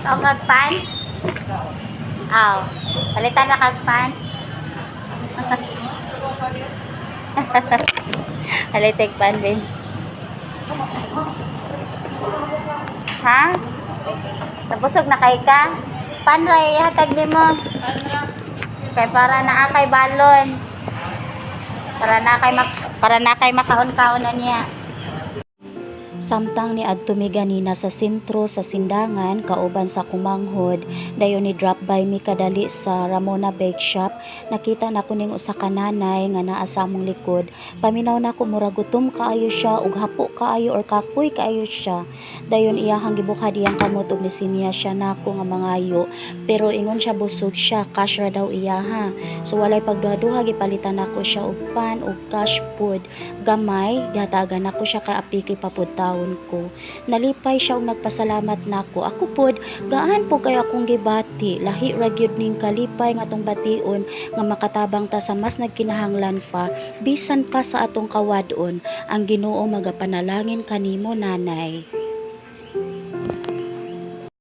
O kagpan? Aw. Palitan na kagpan. Halitek pan, Ben. Ha? Nabusog na kay ka? Pan ray hatag ni mo. Kay para naa kay balon. Para na kay makaon-kaon na niya. Samtang ni adto mi ganina sa sentro sa sindangan kauban sa kumanghod, dayon ni drop by mi kadali sa Ramona Bake Shop. Nakita na ko ning usa ka nanay nga naa sa among likod. Paminaw na ko murag gutom kaayo siya ug hapo kaayo or kapoy kaayo siya. Dayon iyahang gibukad iyang kamot ug nisinya siya nako nga mangayo, pero ingon siya busog siya, cash ra daw iyaha. So walay pagduha-duha gipalitan nako siya og pan ug cash food. Gamay gihatagan nako siya kay apiki papud taon ko. Nalipay siya ug nagpasalamat nako. Ako pod gaan po kay akong gibati. Lahi ra gyud ning kalipay nga atong bation nga makatabang ta sa mas nagkinahanglan pa bisan pa sa atong kawadon. Ang Ginoo magapanalangin kanimo, nanay.